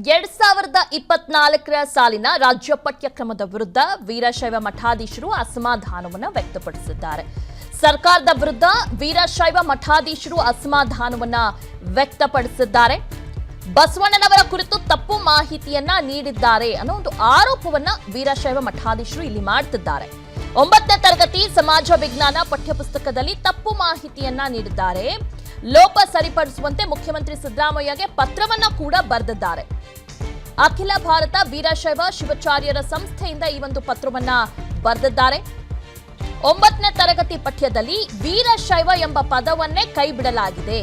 2024ರ ಸಾಲಿನ ರಾಜ್ಯ ಪಠ್ಯಕ್ರಮದ ವಿರುದ್ಧ ವೀರಶೈವ ಮಠಾಧೀಶರು ಅಸಮಾಧಾನವನ್ನು ವ್ಯಕ್ತಪಡಿಸಿದ್ದಾರೆ. ಸರ್ಕಾರದ ವಿರುದ್ಧ ವೀರಶೈವ ಮಠಾಧೀಶರು ಅಸಮಾಧಾನವನ್ನು ವ್ಯಕ್ತಪಡಿಸಿದ್ದಾರೆ. ಬಸವಣ್ಣನವರ ಕುರಿತು ತಪ್ಪು ಮಾಹಿತಿಯನ್ನ ನೀಡಿದ್ದಾರೆ ಅನ್ನೋ ಒಂದು ಆರೋಪವನ್ನ ವೀರಶೈವ ಮಠಾಧೀಶರು ಇಲ್ಲಿ ಮಾಡ್ತಿದ್ದಾರೆ. 9ನೇ ತರಗತಿ ಸಮಾಜ ವಿಜ್ಞಾನ ಪಠ್ಯಪುಸ್ತಕದಲ್ಲಿ ತಪ್ಪು ಮಾಹಿತಿಯನ್ನ ನೀಡಿದ್ದಾರೆ. ಲೋಪ ಸರಿಪಡಿಸುವಂತೆ ಮುಖ್ಯಮಂತ್ರಿ ಸಿದ್ದರಾಮಯ್ಯಗೆ ಪತ್ರವನ್ನ ಕೂಡ ಬರೆದಿದ್ದಾರೆ. ಅಖಿಲ ಭಾರತ ವೀರಶೈವ ಶಿವಾಚಾರ್ಯರ ಸಂಸ್ಥೆಯಿಂದ ಈ ಒಂದು ಪತ್ರವನ್ನ ಬರೆದಿದ್ದಾರೆ. 9ನೇ ತರಗತಿ ಪಠ್ಯದಲ್ಲಿ ವೀರಶೈವ ಎಂಬ ಪದವನ್ನೇ ಕೈಬಿಡಲಾಗಿದೆ.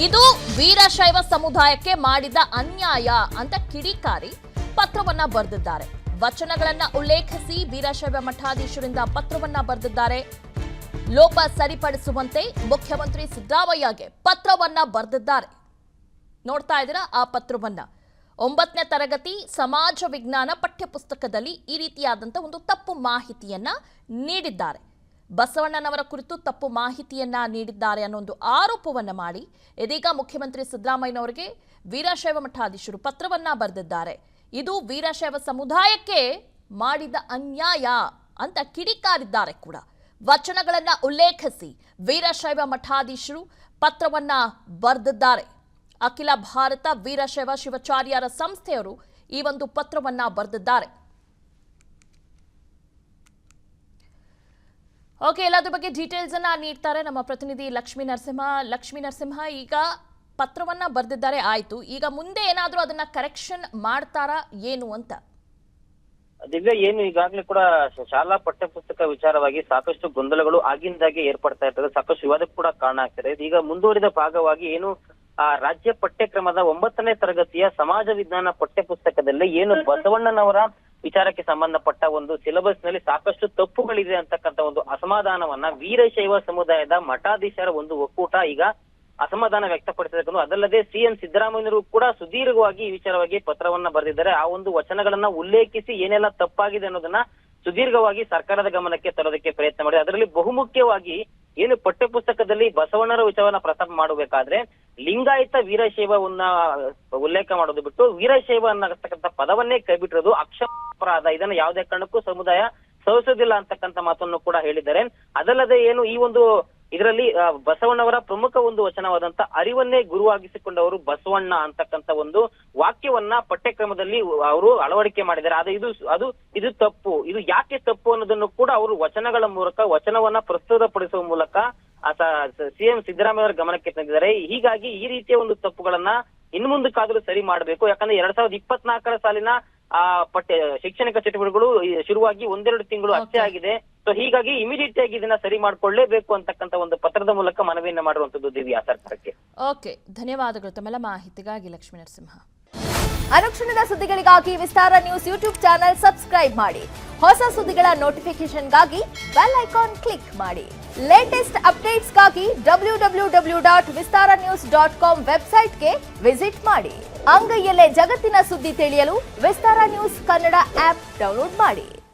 ಇದು ವೀರಶೈವ ಸಮುದಾಯಕ್ಕೆ ಮಾಡಿದ ಅನ್ಯಾಯ ಅಂತ ಕಿಡಿಕಾರಿ ಪತ್ರವನ್ನ ಬರೆದಿದ್ದಾರೆ. ವಚನಗಳನ್ನ ಉಲ್ಲೇಖಿಸಿ ವೀರಶೈವ ಮಠಾಧೀಶರಿಂದ ಪತ್ರವನ್ನ ಬರೆದಿದ್ದಾರೆ. ಲೋಪ ಸರಿಪಡಿಸುವಂತೆ ಮುಖ್ಯಮಂತ್ರಿ ಸಿದ್ದರಾಮಯ್ಯಗೆ ಪತ್ರವನ್ನ ಬರೆದಿದ್ದಾರೆ. ನೋಡ್ತಾ ಇದ್ದೀರಾ ಆ ಪತ್ರವನ್ನ. 9ನೇ ತರಗತಿ ಸಮಾಜ ವಿಜ್ಞಾನ ಪಠ್ಯಪುಸ್ತಕದಲ್ಲಿ ಈ ರೀತಿಯಾದಂಥ ಒಂದು ತಪ್ಪು ಮಾಹಿತಿಯನ್ನ ನೀಡಿದ್ದಾರೆ. ಬಸವಣ್ಣನವರ ಕುರಿತು ತಪ್ಪು ಮಾಹಿತಿಯನ್ನ ನೀಡಿದ್ದಾರೆ ಅನ್ನೋ ಒಂದು ಆರೋಪವನ್ನ ಮಾಡಿ ಇದೀಗ ಮುಖ್ಯಮಂತ್ರಿ ಸಿದ್ದರಾಮಯ್ಯನವರಿಗೆ ವೀರಶೈವ ಮಠಾಧೀಶರು ಪತ್ರವನ್ನ ಬರೆದಿದ್ದಾರೆ. ಇದು ವೀರಶೈವ ಸಮುದಾಯಕ್ಕೆ ಮಾಡಿದ ಅನ್ಯಾಯ ಅಂತ ಕಿಡಿಕಾರಿದ್ದಾರೆ ಕೂಡ. ವಚನಗಳನ್ನ ಉಲ್ಲೇಖಿಸಿ ವೀರಶೈವ ಮಠಾಧೀಶರು ಪತ್ರವನ್ನ ಬರೆದಿದ್ದಾರೆ. ಅಖಿಲ ಭಾರತ ವೀರಶೈವ ಶಿವಾಚಾರ್ಯರ ಸಂಸ್ಥೆಯವರು ಈ ಒಂದು ಪತ್ರವನ್ನ ಬರೆದಿದ್ದಾರೆ. ಓಕೆ, ಎಲ್ಲದ್ರ ಬಗ್ಗೆ ಡೀಟೇಲ್ಸ್ ಅನ್ನ ನೀಡ್ತಾರೆ ನಮ್ಮ ಪ್ರತಿನಿಧಿ ಲಕ್ಷ್ಮೀ ನರಸಿಂಹ. ಈಗ ಪತ್ರವನ್ನ ಬರೆದಿದ್ದಾರೆ, ಆಯ್ತು. ಈಗ ಮುಂದೆ ಏನಾದ್ರೂ ಅದನ್ನ ಕರೆಕ್ಷನ್ ಮಾಡ್ತಾರಾ ಏನು ಅಂತ? ದಿವ್ಯ, ಏನು ಈಗಾಗಲೇ ಕೂಡ ಶಾಲಾ ಪಠ್ಯಪುಸ್ತಕ ವಿಚಾರವಾಗಿ ಸಾಕಷ್ಟು ಗೊಂದಲಗಳು ಆಗಿಂದಾಗೆ ಏರ್ಪಡ್ತಾ ಇರ್ತದೆ, ಸಾಕಷ್ಟು ವಿವಾದಕ್ಕೆ ಕೂಡ ಕಾರಣ ಆಗ್ತದೆ. ಈಗ ಮುಂದುವರಿದ ಭಾಗವಾಗಿ ಏನು ರಾಜ್ಯ ಪಠ್ಯಕ್ರಮದ 9ನೇ ತರಗತಿಯ ಸಮಾಜ ವಿಜ್ಞಾನ ಪಠ್ಯಪುಸ್ತಕದಲ್ಲಿ ಏನು ಬಸವಣ್ಣನವರ ವಿಚಾರಕ್ಕೆ ಸಂಬಂಧಪಟ್ಟ ಒಂದು ಸಿಲೆಬಸ್ ನಲ್ಲಿ ಸಾಕಷ್ಟು ತಪ್ಪುಗಳಿದೆ ಅಂತಕ್ಕಂಥ ಒಂದು ಅಸಮಾಧಾನವನ್ನ ವೀರಶೈವ ಸಮುದಾಯದ ಮಠಾಧೀಶರ ಒಂದು ಒಕ್ಕೂಟ ಈಗ ಅಸಮಾಧಾನ ವ್ಯಕ್ತಪಡಿಸಬೇಕು. ಅದಲ್ಲದೆ ಸಿಎಂ ಸಿದ್ದರಾಮಯ್ಯರು ಕೂಡ ಸುದೀರ್ಘವಾಗಿ ಈ ವಿಚಾರವಾಗಿ ಪತ್ರವನ್ನ ಬರೆದಿದ್ದಾರೆ. ಆ ಒಂದು ವಚನಗಳನ್ನ ಉಲ್ಲೇಖಿಸಿ ಏನೆಲ್ಲ ತಪ್ಪಾಗಿದೆ ಅನ್ನೋದನ್ನ ಸುದೀರ್ಘವಾಗಿ ಸರ್ಕಾರದ ಗಮನಕ್ಕೆ ತರೋದಕ್ಕೆ ಪ್ರಯತ್ನ ಮಾಡಿದೆ. ಅದರಲ್ಲಿ ಬಹುಮುಖ್ಯವಾಗಿ ಏನು ಪಠ್ಯಪುಸ್ತಕದಲ್ಲಿ ಬಸವಣ್ಣರ ವಿಚಾರವನ್ನ ಪ್ರಸ್ತಾಪ ಮಾಡಬೇಕಾದ್ರೆ ಲಿಂಗಾಯತ ವೀರಶೈವವನ್ನ ಉಲ್ಲೇಖ ಮಾಡೋದು ಬಿಟ್ಟು ವೀರಶೈವ ಅನ್ನತಕ್ಕಂಥ ಪದವನ್ನೇ ಕೈಬಿಟ್ಟಿರೋದು ಅಪರಾಧ. ಇದನ್ನ ಯಾವುದೇ ಕಾರಣಕ್ಕೂ ಸಮುದಾಯ ಸಹಿಸೋದಿಲ್ಲ ಅಂತಕ್ಕಂಥ ಮಾತನ್ನು ಕೂಡ ಹೇಳಿದ್ದಾರೆ. ಅದಲ್ಲದೆ ಏನು ಈ ಒಂದು ಇದರಲ್ಲಿ ಬಸವಣ್ಣವರ ಪ್ರಮುಖ ಒಂದು ವಚನವಾದಂತ ಅರಿವನ್ನೇ ಗುರುವಾಗಿಸಿಕೊಂಡವರು ಬಸವಣ್ಣ ಅಂತಕ್ಕಂಥ ಒಂದು ವಾಕ್ಯವನ್ನ ಪಠ್ಯಕ್ರಮದಲ್ಲಿ ಅವರು ಅಳವಡಿಕೆ ಮಾಡಿದ್ದಾರೆ. ಆದ್ರೆ ಇದು ತಪ್ಪು. ಇದು ಯಾಕೆ ತಪ್ಪು ಅನ್ನೋದನ್ನು ಕೂಡ ಅವರು ವಚನಗಳ ಮೂಲಕ ವಚನವನ್ನ ಪ್ರಸ್ತುತಪಡಿಸುವ ಮೂಲಕ ಸಿಎಂ ಸಿದ್ದರಾಮಯ್ಯ ಅವರ ಗಮನಕ್ಕೆ ತಂದಿದ್ದಾರೆ. ಹೀಗಾಗಿ ಈ ರೀತಿಯ ಒಂದು ತಪ್ಪುಗಳನ್ನ ಇನ್ನು ಮುಂದಕ್ಕಾದ್ರೂ ಸರಿ ಮಾಡಬೇಕು. ಯಾಕಂದ್ರೆ 2024ರ ಸಾಲಿನ ಶೈಕ್ಷಣಿಕ ಚಟುವಟಿಕೆಗಳು ಶುರುವಾಗಿ 1-2 ತಿಂಗಳು ಅಷ್ಟೇ ಆಗಿದೆ. ಸೊ ಹೀಗಾಗಿ ಇಮಿಡಿಯೇಟ್ ಆಗಿ ಇದನ್ನ ಸರಿ ಮಾಡ್ಕೊಳ್ಳೇಬೇಕು ಅಂತಕ್ಕಂಥ ಒಂದು ಪತ್ರದ ಮೂಲಕ ಮನವಿಯನ್ನ ಮಾಡಿರುವಂತದ್ದು ದಿವ್ಯಾ ಸರ್ಕಾರಕ್ಕೆ. ಓಕೆ, ಧನ್ಯವಾದಗಳು ತಮ್ಮೆಲ್ಲ ಮಾಹಿತಿಗಾಗಿ ಲಕ್ಷ್ಮೀ ನರಸಿಂಹ. ಅನುಕ್ಷಣದ ಸುದ್ದಿಗಳಿಗಾಗಿ ವಿಸ್ತಾರ ನ್ಯೂಸ್ ಯೂಟ್ಯೂಬ್ ಚಾನೆಲ್ ಸಬ್ಸ್ಕ್ರೈಬ್ ಮಾಡಿ. ಹೊಸ ಸುದ್ದಿಗಳ ನೋಟಿಫಿಕೇಶನ್ಗಾಗಿ ಬೆಲ್ ಐಕಾನ್ ಕ್ಲಿಕ್ ಮಾಡಿ. ಲೇಟೆಸ್ಟ್ ಅಪ್ಡೇಟ್ಸ್ಗಾಗಿ www.vistaranews.com ವೆಬ್ಸೈಟ್ಗೆ ವಿಸಿಟ್ ಮಾಡಿ. ಅಂಗೈಯಲ್ಲೇ ಜಗತ್ತಿನ ಸುದ್ದಿ ತಿಳಿಯಲು ವಿಸ್ತಾರ ನ್ಯೂಸ್ ಕನ್ನಡ ಆಪ್ ಡೌನ್ಲೋಡ್ ಮಾಡಿ.